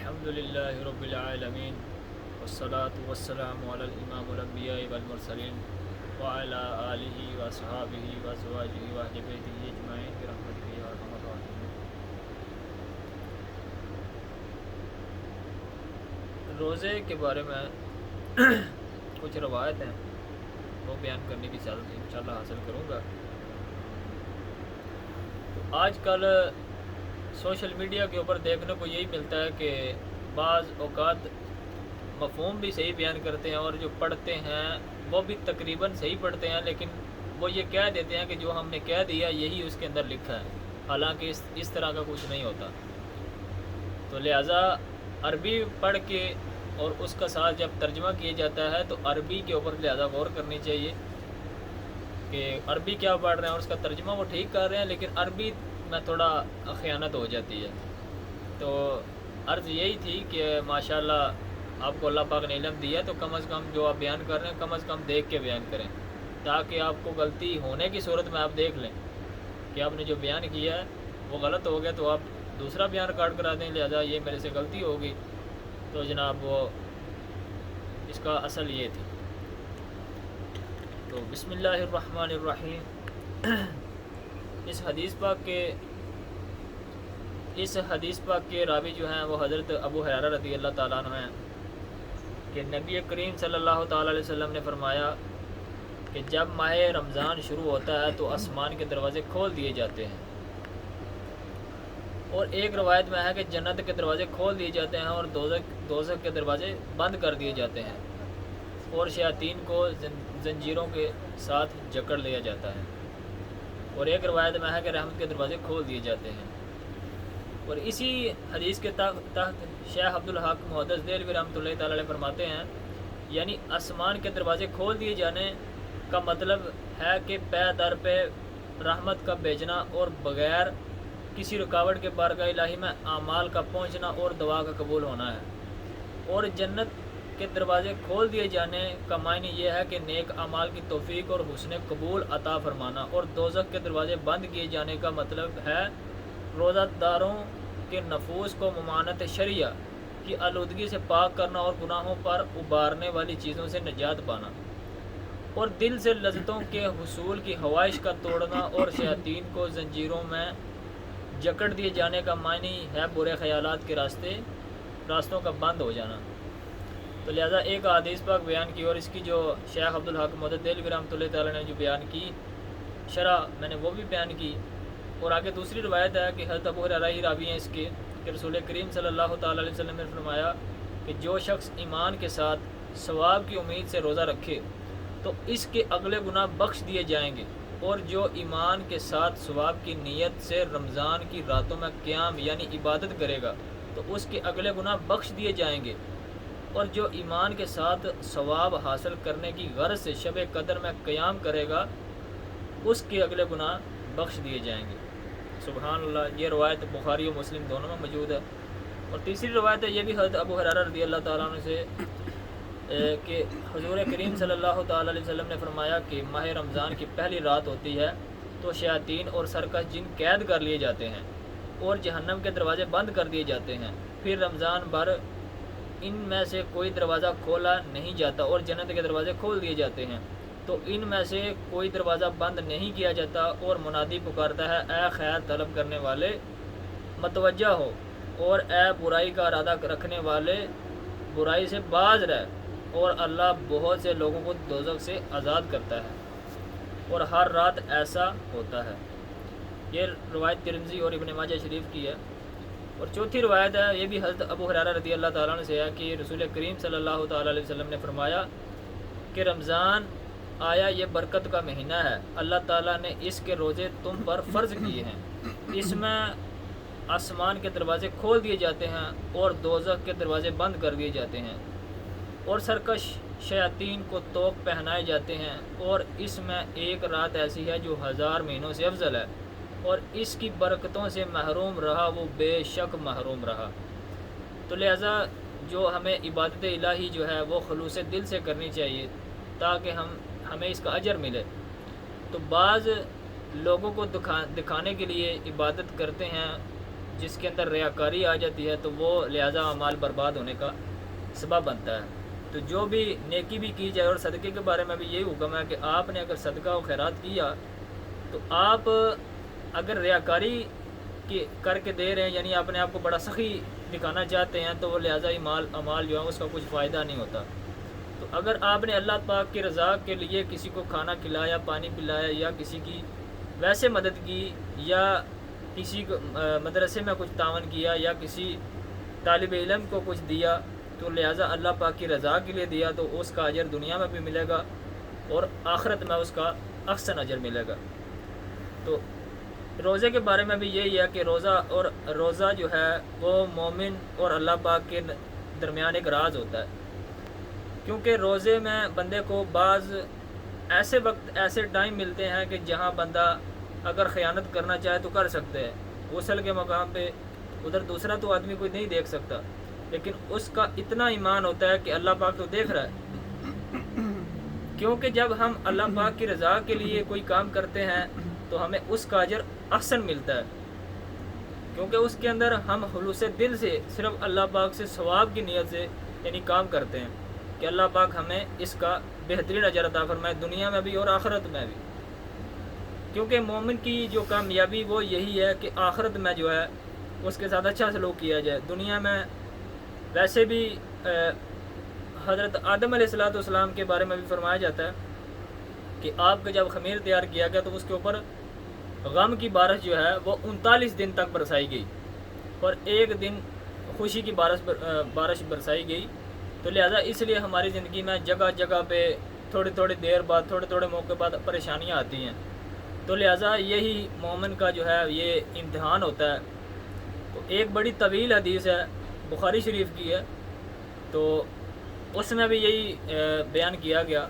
الحمد للہ رب العالمین والصلاة والسلام علی الامام الانبیاء والمرسلین وعلی آلہ واصحابہ وازواجہ واہل بیتہ اجمعین برحمتک یا ارحم الراحمین۔ روزے کے بارے میں کچھ روایت ہیں، وہ بیان کرنے کی انشاءاللہ حاصل کروں گا۔ تو آج کل سوشل میڈیا کے اوپر دیکھنے کو یہی ملتا ہے کہ بعض اوقات مفہوم بھی صحیح بیان کرتے ہیں اور جو پڑھتے ہیں وہ بھی تقریباً صحیح پڑھتے ہیں، لیکن وہ یہ کہہ دیتے ہیں کہ جو ہم نے کہہ دیا یہی اس کے اندر لکھا ہے، حالانکہ اس طرح کا کچھ نہیں ہوتا۔ تو لہٰذا عربی پڑھ کے اور اس کا ساتھ جب ترجمہ کیا جاتا ہے تو عربی کے اوپر لہٰذا غور کرنی چاہیے کہ عربی کیا پڑھ رہے ہیں، اور اس کا ترجمہ وہ ٹھیک کر رہے ہیں لیکن عربی میں تھوڑا خیانت ہو جاتی ہے۔ تو عرض یہی تھی کہ ماشاءاللہ آپ کو اللہ پاک نے علم دیا ہے، تو کم از کم جو آپ بیان کر رہے ہیں کم از کم دیکھ کے بیان کریں، تاکہ آپ کو غلطی ہونے کی صورت میں آپ دیکھ لیں کہ آپ نے جو بیان کیا ہے وہ غلط ہو گیا تو آپ دوسرا بیان کاٹ کرا دیں، لہذا یہ میرے سے غلطی ہوگی۔ تو جناب وہ اس کا اصل یہ تھی۔ تو بسم اللہ الرحمن الرحیم۔ اس حدیث پاک کے راوی جو ہیں وہ حضرت ابو ہریرہ رضی اللہ تعالیٰ عنہ ہیں کہ نبی کریم صلی اللہ تعالیٰ علیہ وسلم نے فرمایا کہ جب ماہ رمضان شروع ہوتا ہے تو آسمان کے دروازے کھول دیے جاتے ہیں، اور ایک روایت میں ہے کہ جنت کے دروازے کھول دیے جاتے ہیں اور دوزخ کے دروازے بند کر دیے جاتے ہیں، اور شیاطین کو زنجیروں کے ساتھ جکڑ لیا جاتا ہے، اور ایک روایت میں ہے کہ رحمت کے دروازے کھول دیے جاتے ہیں۔ اور اسی حدیث کے تحت شیخ عبدالحق محدث دہلوی رحمۃ اللہ تعالی علیہ فرماتے ہیں، یعنی آسمان کے دروازے کھول دیے جانے کا مطلب ہے کہ پے در پہ رحمت کا بھیجنا اور بغیر کسی رکاوٹ کے بارگاہ الہی میں اعمال کا پہنچنا اور دعا کا قبول ہونا ہے۔ اور جنت کے دروازے کھول دیے جانے کا معنی یہ ہے کہ نیک اعمال کی توفیق اور حسن قبول عطا فرمانا، اور دوزخ کے دروازے بند کیے جانے کا مطلب ہے روزہ داروں کے نفوس کو ممانعت شرعیہ کی آلودگی سے پاک کرنا اور گناہوں پر ابھارنے والی چیزوں سے نجات پانا، اور دل سے لذتوں کے حصول کی خواہش کا توڑنا، اور شیاطین کو زنجیروں میں جکڑ دیے جانے کا معنی ہے برے خیالات کے راستوں کا بند ہو جانا۔ تو لہٰذا ایک حدیث پاک بیان کی، اور اس کی جو شیخ عبدالحق محدث دہلوی رحمۃ اللہ تعالیٰ نے جو بیان کی شرح میں نے وہ بھی بیان کی، اور آگے دوسری روایت ہے کہ حضرت ابو ہریرہ ہی راوی ہیں اس کے کہ رسول کریم صلی اللہ تعالیٰ علیہ وسلم نے فرمایا کہ جو شخص ایمان کے ساتھ ثواب کی امید سے روزہ رکھے تو اس کے اگلے گناہ بخش دیے جائیں گے، اور جو ایمان کے ساتھ ثواب کی نیت سے رمضان کی راتوں میں قیام یعنی عبادت کرے گا تو اس کے اگلے گناہ بخش دیے جائیں گے، اور جو ایمان کے ساتھ ثواب حاصل کرنے کی غرض سے شب قدر میں قیام کرے گا اس کے اگلے گناہ بخش دیے جائیں گے۔ سبحان اللہ۔ یہ روایت بخاری و مسلم دونوں میں موجود ہے۔ اور تیسری روایت ہے، یہ بھی حضرت ابو ہریرہ رضی اللہ تعالیٰ عنہ سے کہ حضور کریم صلی اللہ تعالیٰ علیہ وسلم نے فرمایا کہ ماہ رمضان کی پہلی رات ہوتی ہے تو شیاطین اور سرکش جن قید کر لیے جاتے ہیں اور جہنم کے دروازے بند کر دیے جاتے ہیں، پھر رمضان بھر ان میں سے کوئی دروازہ کھولا نہیں جاتا اور جنت کے دروازے کھول دیے جاتے ہیں، تو ان میں سے کوئی دروازہ بند نہیں کیا جاتا، اور منادی پکارتا ہے اے خیر طلب کرنے والے متوجہ ہو، اور اے برائی کا ارادہ رکھنے والے برائی سے باز رہ، اور اللہ بہت سے لوگوں کو دوزخ سے آزاد کرتا ہے، اور ہر رات ایسا ہوتا ہے۔ یہ روایت ترمذی اور ابن ماجہ شریف کی ہے۔ اور چوتھی روایت ہے، یہ بھی حضرت ابو ہریرہ رضی اللہ تعالیٰ عنہ سے ہے کہ رسول کریم صلی اللہ تعالیٰ علیہ وسلم نے فرمایا کہ رمضان آیا یہ برکت کا مہینہ ہے، اللہ تعالیٰ نے اس کے روزے تم پر فرض کیے ہیں، اس میں آسمان کے دروازے کھول دیے جاتے ہیں اور دوزخ کے دروازے بند کر دیے جاتے ہیں، اور سرکش شیاطین کو توق پہنائے جاتے ہیں، اور اس میں ایک رات ایسی ہے جو 1000 مہینوں سے افضل ہے، اور اس کی برکتوں سے محروم رہا وہ بے شک محروم رہا۔ تو لہٰذا جو ہمیں عبادت الہی جو ہے وہ خلوص دل سے کرنی چاہیے تاکہ ہمیں اس کا اجر ملے۔ تو بعض لوگوں کو دکھانے کے لیے عبادت کرتے ہیں جس کے اندر ریاکاری آ جاتی ہے تو وہ لہٰذا اعمال برباد ہونے کا سبب بنتا ہے۔ تو جو بھی نیکی بھی کی جائے، اور صدقے کے بارے میں بھی یہی حکم ہے کہ آپ نے اگر صدقہ و خیرات کیا تو آپ اگر ریاکاری کر کے دے رہے ہیں، یعنی اپنے آپ کو بڑا سخی دکھانا چاہتے ہیں، تو وہ لہٰذا اعمال جو ہے اس کا کچھ فائدہ نہیں ہوتا۔ تو اگر آپ نے اللہ پاک کی رضا کے لیے کسی کو کھانا کھلایا، پانی پلایا، یا کسی کی ویسے مدد کی، یا کسی کو مدرسے میں کچھ تعاون کیا، یا کسی طالب علم کو کچھ دیا، تو لہٰذا اللہ پاک کی رضا کے لیے دیا، تو اس کا اجر دنیا میں بھی ملے گا اور آخرت میں اس کا احسن اجر ملے گا۔ تو روزے کے بارے میں بھی یہی ہے کہ روزہ جو ہے وہ مومن اور اللہ پاک کے درمیان ایک راز ہوتا ہے، کیونکہ روزے میں بندے کو بعض ایسے وقت، ایسے ٹائم ملتے ہیں کہ جہاں بندہ اگر خیانت کرنا چاہے تو کر سکتے ہیں، غسل کے مقام پہ ادھر دوسرا تو آدمی کوئی نہیں دیکھ سکتا، لیکن اس کا اتنا ایمان ہوتا ہے کہ اللہ پاک تو دیکھ رہا ہے، کیونکہ جب ہم اللہ پاک کی رضا کے لیے کوئی کام کرتے ہیں تو ہمیں اس کا اجر احسن ملتا ہے، کیونکہ اس کے اندر ہم خلوص دل سے صرف اللہ پاک سے ثواب کی نیت سے یعنی کام کرتے ہیں کہ اللہ پاک ہمیں اس کا بہترین اجر عطا فرمائے، دنیا میں بھی اور آخرت میں بھی۔ کیونکہ مومن کی جو کامیابی وہ یہی ہے کہ آخرت میں جو ہے اس کے ساتھ اچھا سلوک کیا جائے۔ دنیا میں ویسے بھی حضرت آدم علیہ السلام کے بارے میں بھی فرمایا جاتا ہے کہ آپ کا جب خمیر تیار کیا گیا تو اس کے اوپر غم کی بارش جو ہے وہ 39 دن تک برسائی گئی، اور ایک دن خوشی کی بارش برسائی گئی۔ تو لہٰذا اس لیے ہماری زندگی میں جگہ جگہ پہ تھوڑی دیر بعد، تھوڑے موقع بعد پریشانیاں آتی ہیں، تو لہٰذا یہی مومن کا جو ہے یہ امتحان ہوتا ہے۔ تو ایک بڑی طویل حدیث ہے، بخاری شریف کی ہے، تو اس میں بھی یہی بیان کیا گیا،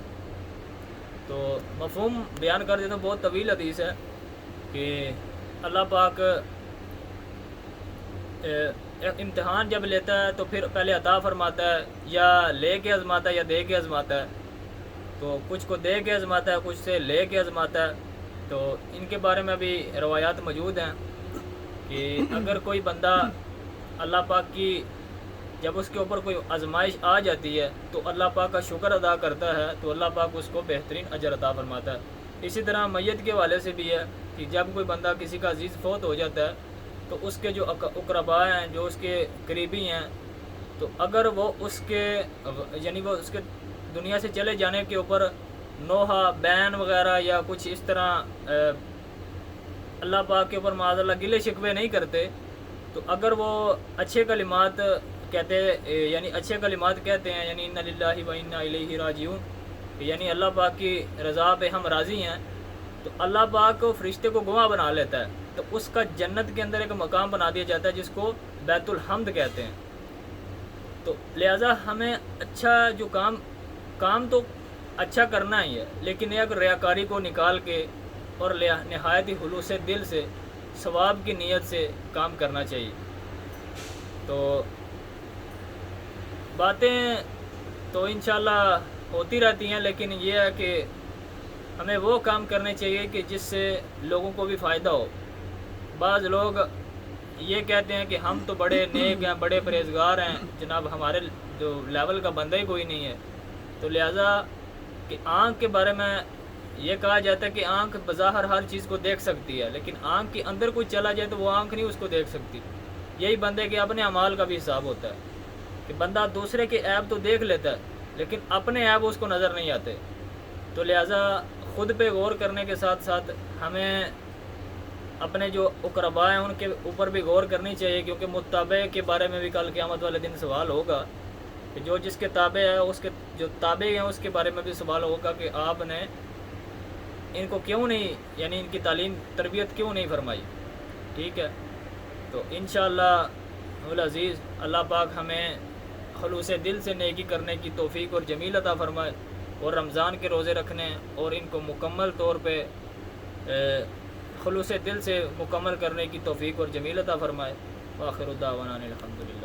تو مفہوم بیان کر دیتا ہوں۔ بہت طویل حدیث ہے کہ اللہ پاک امتحان جب لیتا ہے تو پھر پہلے عطا فرماتا ہے، یا لے کے آزماتا ہے یا دے کے آزماتا ہے۔ تو کچھ کو دے کے آزماتا ہے، کچھ سے لے کے آزماتا ہے۔ تو ان کے بارے میں بھی روایات موجود ہیں کہ اگر کوئی بندہ اللہ پاک کی جب اس کے اوپر کوئی آزمائش آ جاتی ہے تو اللہ پاک کا شکر ادا کرتا ہے تو اللہ پاک اس کو بہترین اجر عطا فرماتا ہے۔ اسی طرح میت کے حوالے سے بھی ہے کہ جب کوئی بندہ کسی کا عزیز فوت ہو جاتا ہے تو اس کے جو اقرباء ہیں، جو اس کے قریبی ہیں، تو اگر وہ اس کے یعنی وہ اس کے دنیا سے چلے جانے کے اوپر نوحہ، بین وغیرہ یا کچھ اس طرح اللہ پاک کے اوپر معاذ اللہ گلے شکوے نہیں کرتے، تو اگر وہ اچھے کلمات کہتے یعنی اچھے کلمات کہتے ہیں، یعنی انا للہ و انا الیہ راجعون، یعنی اللہ پاک کی رضا پہ ہم راضی ہیں، تو اللہ پاک کو فرشتے کو گواہ بنا لیتا ہے، تو اس کا جنت کے اندر ایک مقام بنا دیا جاتا ہے جس کو بیت الحمد کہتے ہیں۔ تو لہٰذا ہمیں اچھا جو کام تو اچھا کرنا ہی ہے، لیکن ایک ریاکاری کو نکال کے اور نہایت ہی خلوص دل سے ثواب کی نیت سے کام کرنا چاہیے۔ تو باتیں تو انشاءاللہ ہوتی رہتی ہیں، لیکن یہ ہے کہ ہمیں وہ کام کرنے چاہیے کہ جس سے لوگوں کو بھی فائدہ ہو۔ بعض لوگ یہ کہتے ہیں کہ ہم تو بڑے نیک ہیں، بڑے پرہیزگار ہیں، جناب ہمارے جو لیول کا بندہ ہی کوئی نہیں ہے۔ تو لہٰذا کہ آنکھ کے بارے میں یہ کہا جاتا ہے کہ آنکھ بظاہر ہر چیز کو دیکھ سکتی ہے، لیکن آنکھ کے اندر کوئی چلا جائے تو وہ آنکھ نہیں اس کو دیکھ سکتی۔ یہی بندے کے اپنے اعمال کا بھی حساب ہوتا ہے کہ بندہ دوسرے کے عیب تو دیکھ لیتا ہے لیکن اپنے عیب اس کو نظر نہیں آتے۔ تو لہٰذا خود پہ غور کرنے کے ساتھ ساتھ ہمیں اپنے جو اقرباء ہیں ان کے اوپر بھی غور کرنی چاہیے، کیونکہ متابع کے بارے میں بھی کل قیامت والے دن سوال ہوگا کہ جو جس کے تابع ہے، اس کے جو تابع ہیں اس کے بارے میں بھی سوال ہوگا کہ آپ نے ان کو کیوں نہیں، یعنی ان کی تعلیم تربیت کیوں نہیں فرمائی۔ ٹھیک ہے، تو انشاءاللہ العزیز اللہ پاک ہمیں خلوص دل سے نیکی کرنے کی توفیق اور جمیل عطا فرمائے، اور رمضان کے روزے رکھنے اور ان کو مکمل طور پہ خلوص دل سے مکمل کرنے کی توفیق اور جمیل عطا فرمائے۔ وآخر دعوانا الحمدللہ۔